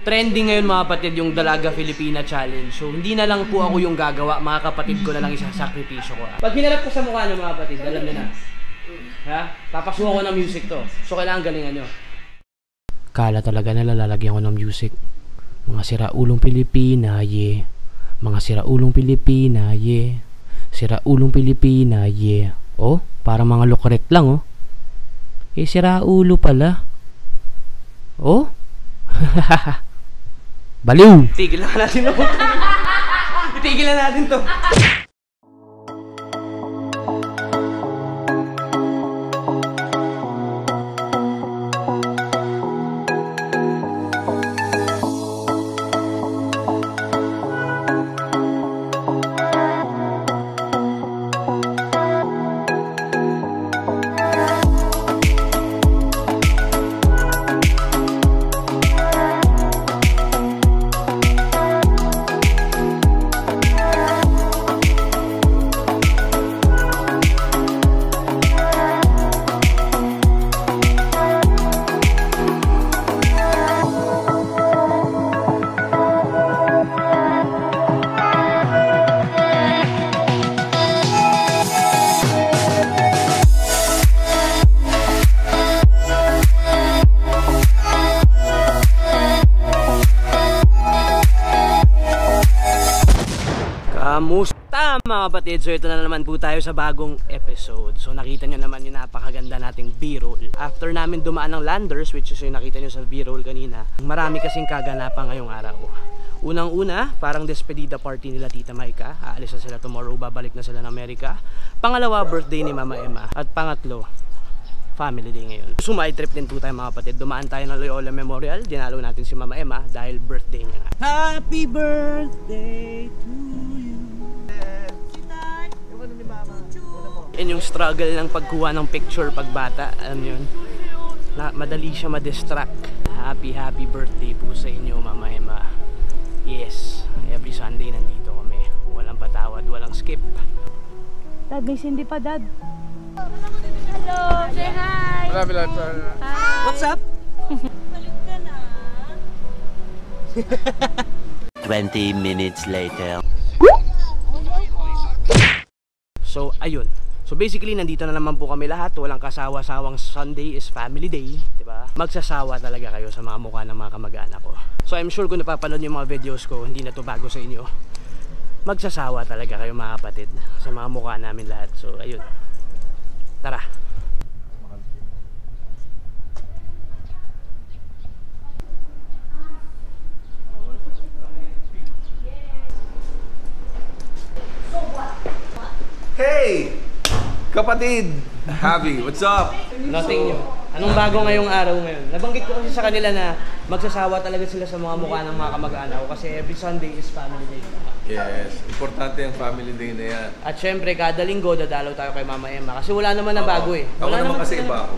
Trending ngayon mga kapatid yung Dalaga Filipina Challenge. So hindi na lang po ako yung gagawa, mga kapatid ko na lang isasakripisyo ko. Pag hinarap ko sa mukha nyo mga kapatid, alam nyo na. Ha? Papasuhan ko ng music to. So kailangan galingan nyo. Kala talaga na lalagyan ko ng music. Mga siraulong Pilipina, yeah. Mga siraulong Pilipina, yeah. Siraulong Pilipina, yeah. Oh, parang mga lokorek lang, oh. Eh, siraulo pala. Oh? Baliw! Tigil na natin to. Itigil na natin to. Kamusta mga kapatid? So ito na naman po tayo sa bagong episode. So nakita nyo naman yung napakaganda nating B-roll. After namin dumaan ng Landers, which is yung nakita nyo sa B-roll kanina, marami kasing kaganapan ngayong araw. Unang-una, parang despedida party nila Tita Maika. Aalis na sila tomorrow, babalik na sila ng Amerika. Pangalawa, birthday ni Mama Emma. At pangatlo, family day ngayon. Sumay trip din po tayo mga kapatid. Dumaan tayo ng Loyola Memorial. Dinalo natin si Mama Emma dahil birthday niya nga. Happy birthday to you. Yan yung struggle ng pagkuha ng picture pagbata. Alam yun, na madali siya ma-distract. Happy birthday po sa inyo Mama Emma. Yes, every Sunday nandito kami. Walang patawad, walang skip. Dad, may sindi pa, Dad. Hello, say hi. Hi. What's up? Balik ka na. 20 minutes later. So, ayun. So basically, nandito na naman po kami lahat. Walang kasawa-sawang Sunday is family day, diba? Magsasawa talaga kayo sa mga mukha ng mga kamag-anak ko. So I'm sure kung napapanood yung mga videos ko, hindi na to bago sa inyo. Magsasawa talaga kayo mga kapatid sa mga mukha namin lahat. So ayun. Tara. Hey! Kapatid! Javi, what's up? Nothing new. Anong bago ngayong araw ngayon? Nabanggit ko kasi sa kanila na magsasawa talaga sila sa mga mukha ng mga kamag-anak ko kasi every Sunday is family day. Yes, importante ang family day na yan. At syempre, kada linggo dadalaw tayo kay Mama Emma kasi wala naman na bago eh. Ako naman kasi iba ako.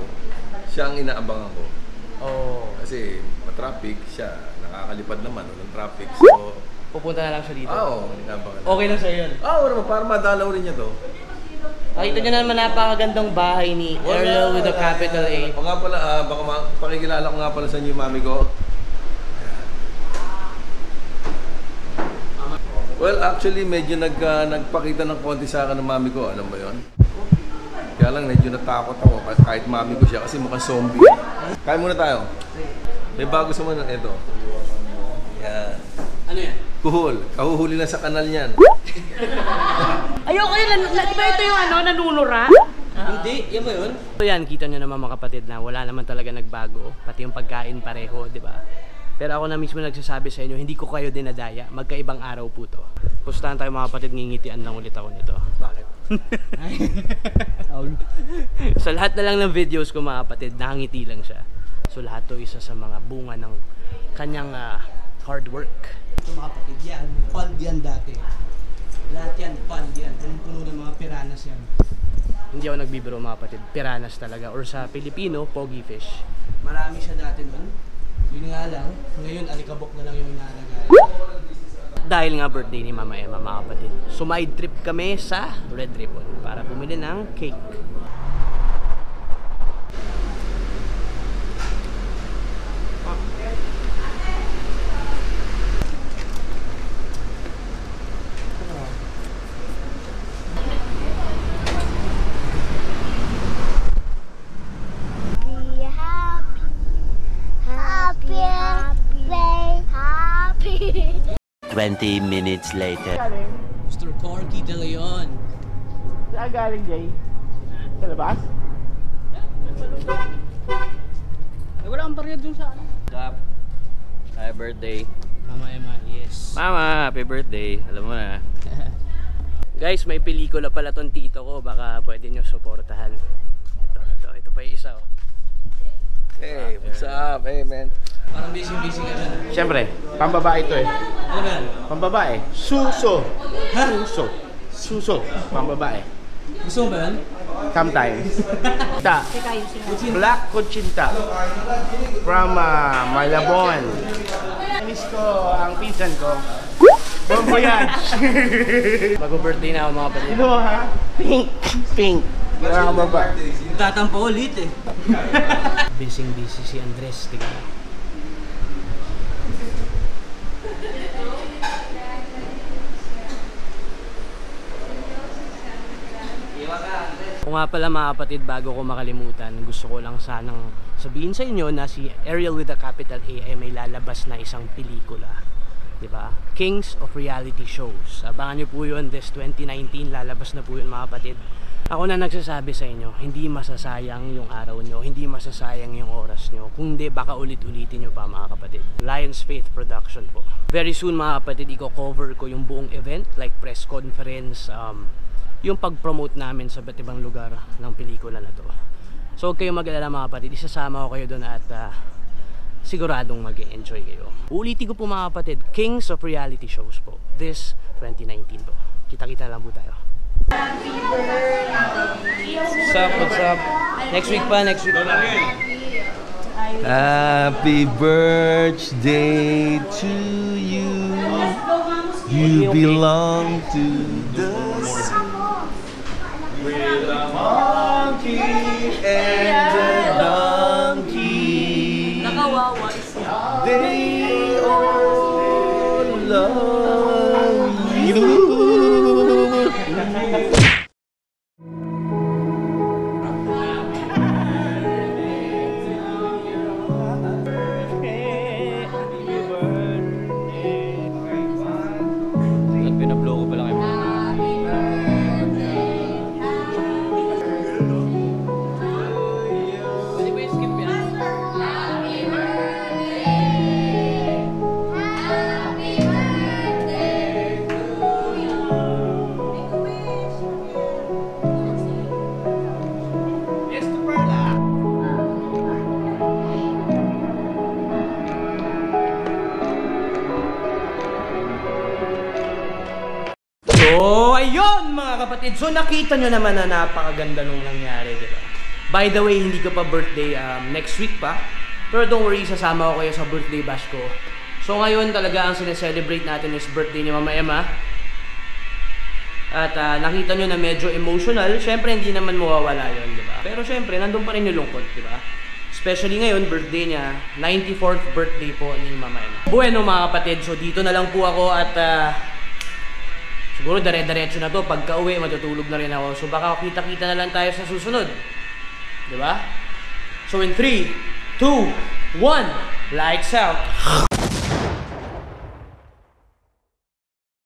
Siya ang inaabangan ko. Oo. Kasi matraffic, siya nakakalipad naman ng traffic. So, pupunta na lang siya dito. Oo, inaabangan. Okay lang sa'yo yun? Oo, naman, para madalaw rin niya to. Nakita niyo naman napakagandang bahay ni Erlo with a capital A. O nga pala, baka pakikilala ko nga pala sa inyo yung mami ko. Well, actually, medyo nagpakita ng konti sa akin ng mami ko. Alam mo yun? Kaya lang, medyo natakot ako kahit mami ko siya kasi mukhang zombie. Kain muna tayo. May bago sa mga ito. Yan. Ano yan? Kuhol. Kahuhuli lang sa kanal yan. Ayoko yun. Di ba ito yung ano, nanunura? Hindi, yan ba yun? So yan, kita nyo naman mga kapatid na wala naman talaga nagbago. Pati yung pagkain pareho, di ba? Pero ako na mismo nagsasabi sa inyo, hindi ko kayo dinadaya. Magkaibang araw po to. Pustahan tayo mga kapatid, ngingitian lang ulit ako nito. Bakit? Sa lahat na lang ng videos ko mga kapatid, nakangiti lang siya. So lahat to isa sa mga bunga ng kanyang hard work. Ito mga kapatid, yan. Pond yan dati. Lahat yan, pond yan. Puno ng mga piranhas yan. Hindi ako nagbibiro mga kapatid. Piranhas talaga. Or sa Pilipino, pogi fish. Marami siya dati nun. Yun nga lang, ngayon alikabok na lang yung inaalagay. Dahil nga birthday ni Mama Emma mga kapatid, sumide trip kami sa Red Ribbon para bumili ng cake. 20 minutes later. Mr. Corky De Leon. Saan galing, Jay? Sa labas? Wala kang barya dun sa ano. Happy birthday. Mama Emma, yes. Mama, happy birthday. Alam mo na. Guys, may pelikula pala tong tito ko. Baka pwede nyo supportahan. Ito pa yung isa oh. Hey, what's up? Hey, man. Parang busy-busy ka dyan. Siyempre, pambabae ito eh. Ano ba yan? Pambabae. Suso. Suso. Suso. Pambabae. Gusto mo ba yan? Sometimes. Ta. Black Cochinta. From Malabon. Miss ko ang pinsan ko. Bon voyage. Mag-birthday na ako mga kapatid. Ito ha? Pink. Pink. Mga baba. Tatampo ulit eh. Busy si Andres. Tika na. Kung nga pala mga kapatid, bago ko makalimutan, gusto ko lang sanang sabihin sa inyo na si Ariel with a capital A ay may lalabas na isang pelikula. Diba? Kings of Reality Shows. Abangan nyo po yun, this 2019, lalabas na po yun mga kapatid. Ako na nagsasabi sa inyo, hindi masasayang yung araw nyo, hindi masasayang yung oras nyo. Kung hindi, baka ulit-ulitin nyo pa mga kapatid. Lions Faith Production po. Very soon mga kapatid, i-cover ko yung buong event, like press conference, yung pag-promote namin sa iba't ibang lugar ng pelikula na to. So huwag kayong mag-alala mga kapatid, isasama ko kayo doon at siguradong mag-enjoy kayo. Ulitin ko po mga kapatid, Kings of Reality Shows po, this 2019 po. Kita-kita lang po tayo. What's up, what's up? Next week pa, next week pa. Happy birthday to you. You belong to the sea. With a monkey and a donkey. Nakawawa isa. They all love you. Pinablow ko pa lang yung Pwede ba skip yan? So, ayun mga kapatid. So, nakita nyo naman na napakaganda nung nangyari, di ba? By the way, hindi ko pa birthday next week pa. Pero don't worry, sasama ko kayo sa birthday bash ko. So, ngayon talaga ang sineselebrate natin is birthday ni Mama Emma. At nakita nyo na medyo emotional. Siyempre, hindi naman mawawala yun, di ba? Pero siyempre, nandun pa rin yung lungkot, di ba? Especially ngayon, birthday niya. 94th birthday po ni Mama Emma. Bueno mga kapatid, so dito na lang po ako at siguro dire-diretso na to. Pagka uwi, matutulog na rin ako. So baka kita-kita na lang tayo sa susunod. Diba? So in 3, 2, 1, lights out!